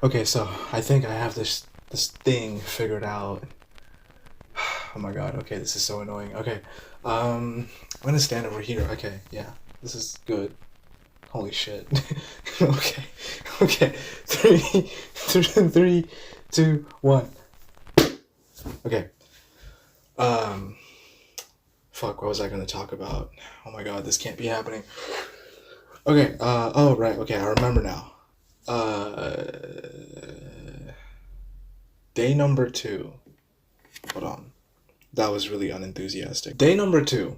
Okay, so I think I have this thing figured out. Oh my god, okay, this is so annoying. Okay. I'm gonna stand over here. Okay, yeah. This is good. Holy shit. Okay. Okay. Three, two, one. Okay. Um fuck, what was I gonna talk about? Oh my god, this can't be happening. Okay, oh right, okay, I remember now. Uh Day number two. Hold on. That was really unenthusiastic. Day number two.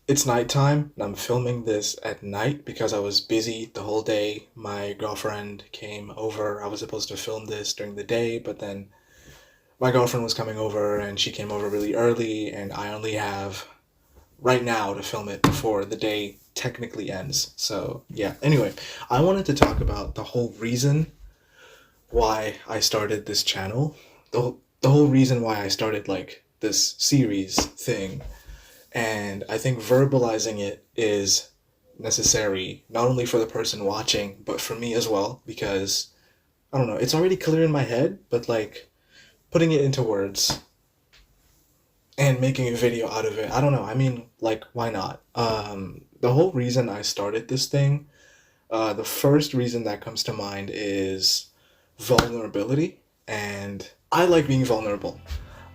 It's nighttime, and I'm filming this at night because I was busy the whole day. My girlfriend came over. I was supposed to film this during the day, but then my girlfriend was coming over and she came over really early, and I only have right now to film it before the day technically ends. So, yeah. Anyway, I wanted to talk about the whole reason why I started this channel. The whole reason why I started like this series thing. And I think verbalizing it is necessary, not only for the person watching, but for me as well, because I don't know, it's already clear in my head, but like putting it into words and making a video out of it, I don't know. I mean, like, why not? The whole reason I started this thing, the first reason that comes to mind is vulnerability. And I like being vulnerable.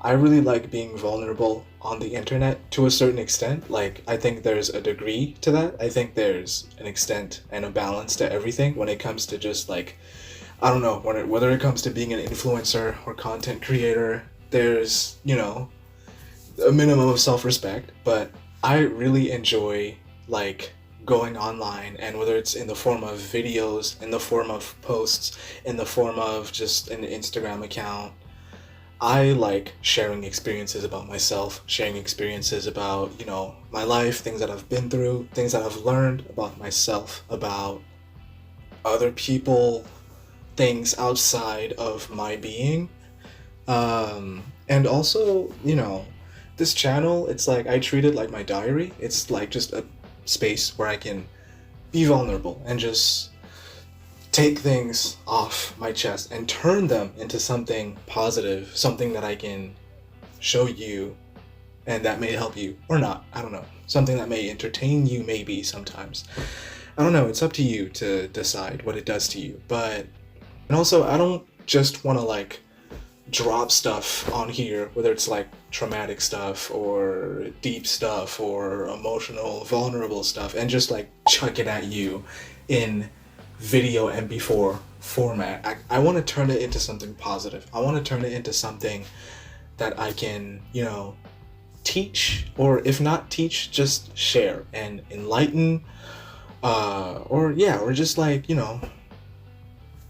I really like being vulnerable on the internet to a certain extent. Like, I think there's a degree to that. I think there's an extent and a balance to everything when it comes to just like, I don't know, whether it comes to being an influencer or content creator, there's, a minimum of self-respect. But I really enjoy like going online, and whether it's in the form of videos, in the form of posts, in the form of just an Instagram account, I like sharing experiences about myself, sharing experiences about, my life, things that I've been through, things that I've learned about myself, about other people, things outside of my being. And also, this channel, it's like I treat it like my diary. It's like just a space where I can be vulnerable and just take things off my chest and turn them into something positive, something that I can show you and that may help you or not. I don't know. Something that may entertain you, maybe sometimes. I don't know. It's up to you to decide what it does to you. And also, I don't just want to like drop stuff on here, whether it's like traumatic stuff or deep stuff or emotional, vulnerable stuff, and just like chuck it at you in video MP4 format. I want to turn it into something positive. I want to turn it into something that I can, teach, or if not teach, just share and enlighten, or just like,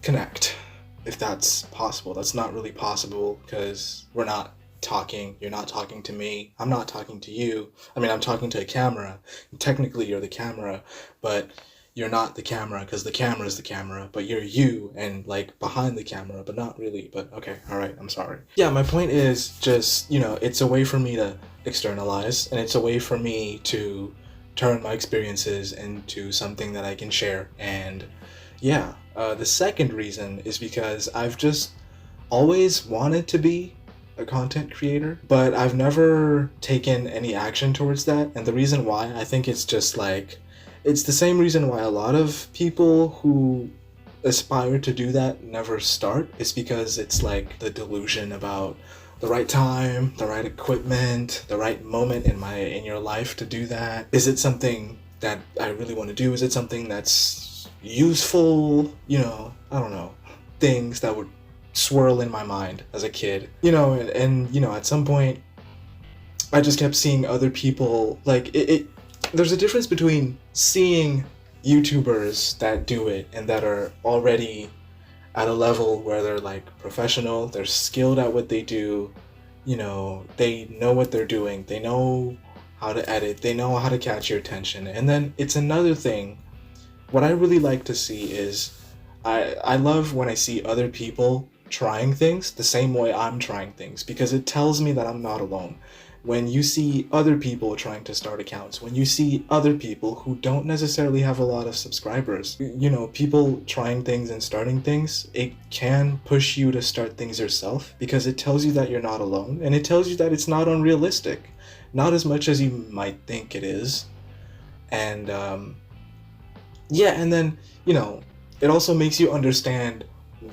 connect, if that's possible. That's not really possible because we're not talking. You're not talking to me. I'm not talking to you. I mean, I'm talking to a camera. Technically, you're the camera, but you're not the camera because the camera is the camera, but you're you and like behind the camera, but not really. But okay, all right, I'm sorry. Yeah, my point is just, it's a way for me to externalize, and it's a way for me to turn my experiences into something that I can share. And yeah, the second reason is because I've just always wanted to be a content creator, but I've never taken any action towards that. And the reason why, I think it's just like, it's the same reason why a lot of people who aspire to do that never start. It's because it's like the delusion about the right time, the right equipment, the right moment in your life to do that. Is it something that I really want to do? Is it something that's useful? I don't know. Things that would swirl in my mind as a kid. And at some point I just kept seeing other people like it there's a difference between seeing YouTubers that do it and that are already at a level where they're like professional, they're skilled at what they do, they know what they're doing, they know how to edit, they know how to catch your attention. And then it's another thing, what I really like to see is, I love when I see other people trying things the same way I'm trying things, because it tells me that I'm not alone. when you see other people trying to start accounts, when you see other people who don't necessarily have a lot of subscribers, people trying things and starting things, it can push you to start things yourself because it tells you that you're not alone and it tells you that it's not unrealistic, not as much as you might think it is. And and then, it also makes you understand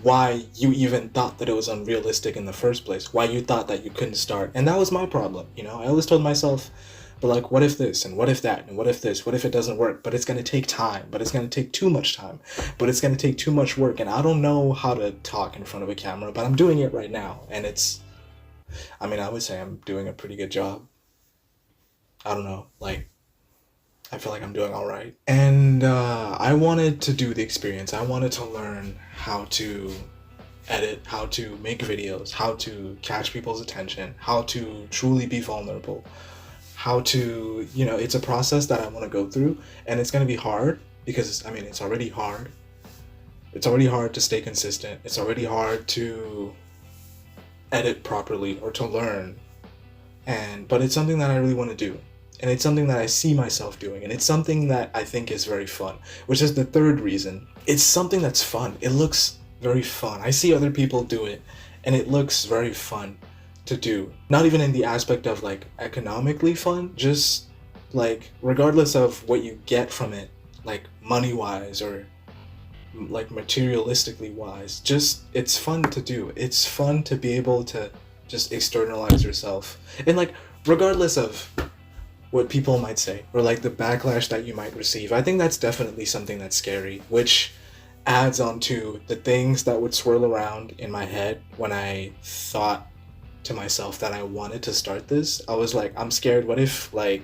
why you even thought that it was unrealistic in the first place, why you thought that you couldn't start. And that was my problem. I always told myself, but like, what if this and what if that and what if this, what if it doesn't work? But it's going to take time, but it's going to take too much time, but it's going to take too much work. And I don't know how to talk in front of a camera, but I'm doing it right now. And I would say I'm doing a pretty good job. I don't know, I feel like I'm doing all right. And I wanted to do the experience. I wanted to learn how to edit, how to make videos, how to catch people's attention, how to truly be vulnerable, how to, it's a process that I want to go through. And it's going to be hard because, it's already hard. It's already hard to stay consistent. It's already hard to edit properly or to learn. But it's something that I really want to do. And it's something that I see myself doing. And it's something that I think is very fun, which is the third reason. It's something that's fun. It looks very fun. I see other people do it, and it looks very fun to do. Not even in the aspect of economically fun, just regardless of what you get from it, money-wise or materialistically wise, just it's fun to do. It's fun to be able to just externalize yourself. And regardless of what people might say or the backlash that you might receive, I think that's definitely something that's scary, which adds on to the things that would swirl around in my head when I thought to myself that I wanted to start this. I was I'm scared, what if I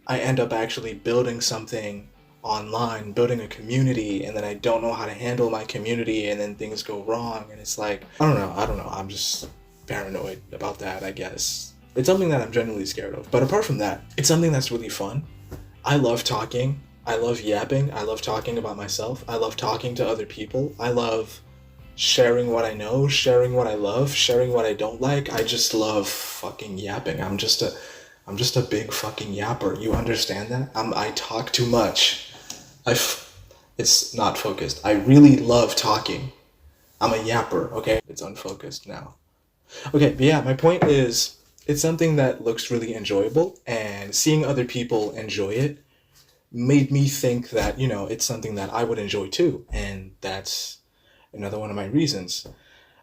end up actually building something online, building a community, and then I don't know how to handle my community and then things go wrong, and it's I don't know, I'm just paranoid about that, I guess. It's something that I'm genuinely scared of. But apart from that, it's something that's really fun. I love talking. I love yapping. I love talking about myself. I love talking to other people. I love sharing what I know, sharing what I love, sharing what I don't like. I just love fucking yapping. I'm just a big fucking yapper. You understand that? I talk too much. It's not focused. I really love talking. I'm a yapper, okay? It's unfocused now. Okay, but yeah, my point is, it's something that looks really enjoyable, and seeing other people enjoy it made me think that, it's something that I would enjoy too. And that's another one of my reasons.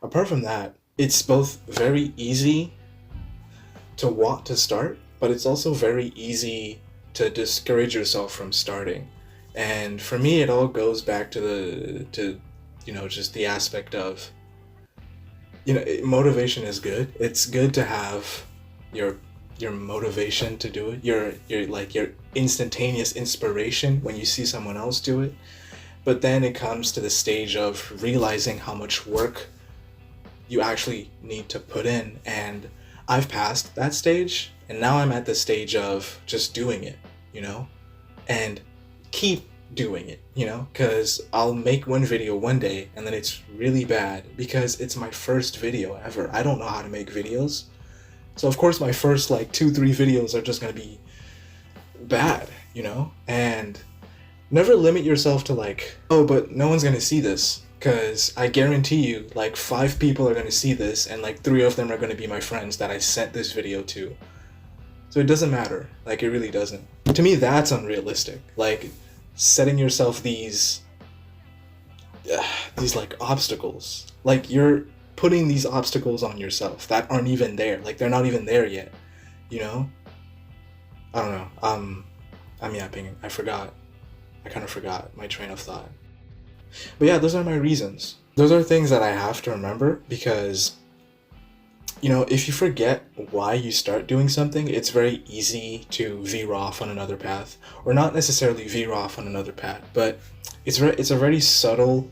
Apart from that, it's both very easy to want to start, but it's also very easy to discourage yourself from starting. And for me, it all goes back to just the aspect of, motivation is good. It's good to have your motivation to do it, your instantaneous inspiration when you see someone else do it. But then it comes to the stage of realizing how much work you actually need to put in, and I've passed that stage, and now I'm at the stage of just doing it, and keep doing it, because I'll make one video one day and then it's really bad because it's my first video ever. I don't know how to make videos. So of course my first 2-3 videos are just going to be bad, and never limit yourself to oh, but no one's going to see this, because I guarantee you 5 people are going to see this and 3 of them are going to be my friends that I sent this video to. So it doesn't matter. It really doesn't. To me, that's unrealistic. Setting yourself these obstacles. You're putting these obstacles on yourself that aren't even there. They're not even there yet, I don't know. I'm yapping. I kind of forgot my train of thought. But yeah, those are my reasons. Those are things that I have to remember, because if you forget why you start doing something, it's very easy to veer off on another path, or not necessarily veer off on another path, but it's a very subtle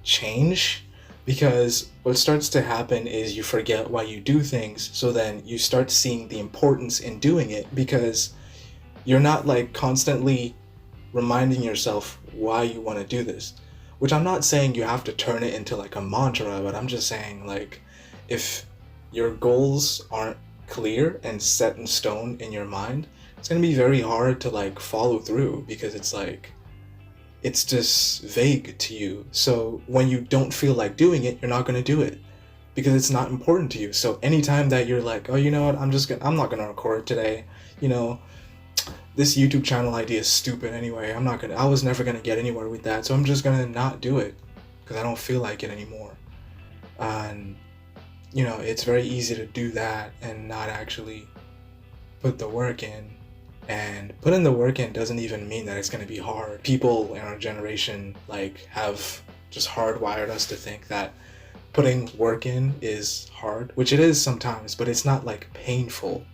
change, because what starts to happen is you forget why you do things, so then you start seeing the importance in doing it, because you're not constantly reminding yourself why you want to do this. Which I'm not saying you have to turn it into a mantra, but I'm just saying if your goals aren't clear and set in stone in your mind, it's gonna be very hard to like follow through because it's like it's just vague to you. So when you don't feel like doing it, you're not gonna do it because it's not important to you. So anytime that you're like, oh, you know what, I'm not gonna record today, you know, this YouTube channel idea is stupid anyway. I was never gonna get anywhere with that, so I'm just gonna not do it because I don't feel like it anymore. And you know, it's very easy to do that and not actually put the work in. And putting the work in doesn't even mean that it's gonna be hard. People in our generation like have just hardwired us to think that putting work in is hard, which it is sometimes, but it's not like painful.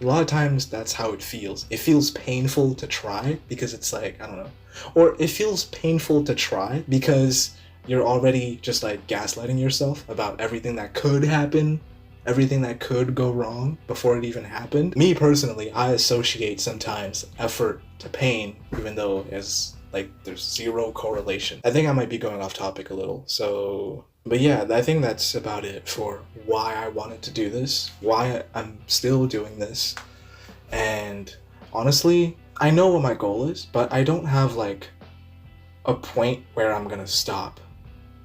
A lot of times that's how it feels. It feels painful to try because it's like, I don't know. Or it feels painful to try because you're already just like gaslighting yourself about everything that could happen, everything that could go wrong before it even happened. Me personally, I associate sometimes effort to pain, even though there's zero correlation. I think I might be going off topic a little, so... But yeah, I think that's about it for why I wanted to do this, why I'm still doing this. And honestly, I know what my goal is, but I don't have like a point where I'm gonna stop.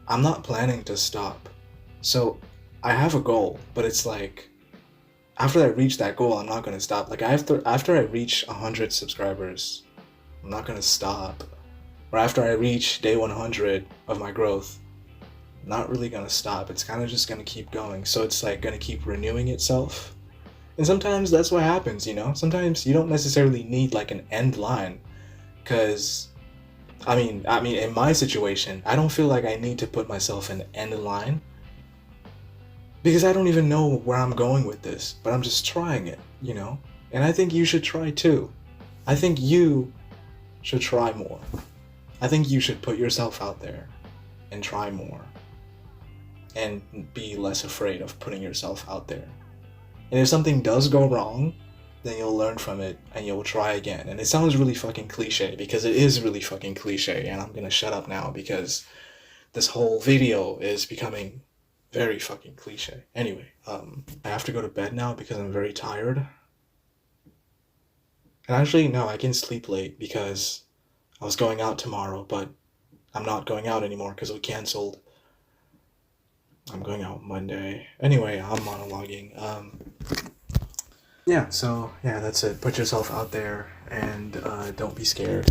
I'm not planning to stop. So I have a goal, but it's like, after I reach that goal, I'm not gonna stop. Like after I reach 100 subscribers, I'm not gonna stop. Or after I reach day 100 of my growth, not really gonna stop. It's kind of just gonna keep going. So it's like gonna keep renewing itself. And sometimes that's what happens, you know? Sometimes you don't necessarily need like an end line. Cause I mean in my situation, I don't feel like I need to put myself an end line. Because I don't even know where I'm going with this, but I'm just trying it, you know? And I think you should try too. I think you should try more. I think you should put yourself out there and try more. And be less afraid of putting yourself out there. And if something does go wrong, then you'll learn from it and you'll try again. And it sounds really fucking cliche because it is really fucking cliche, and I'm gonna shut up now because this whole video is becoming very fucking cliche. Anyway, I have to go to bed now because I'm very tired. And actually, no, I can sleep late because I was going out tomorrow, but I'm not going out anymore because we canceled. I'm going out Monday. Anyway, I'm monologuing. Yeah, so, yeah, that's it. Put yourself out there and don't be scared.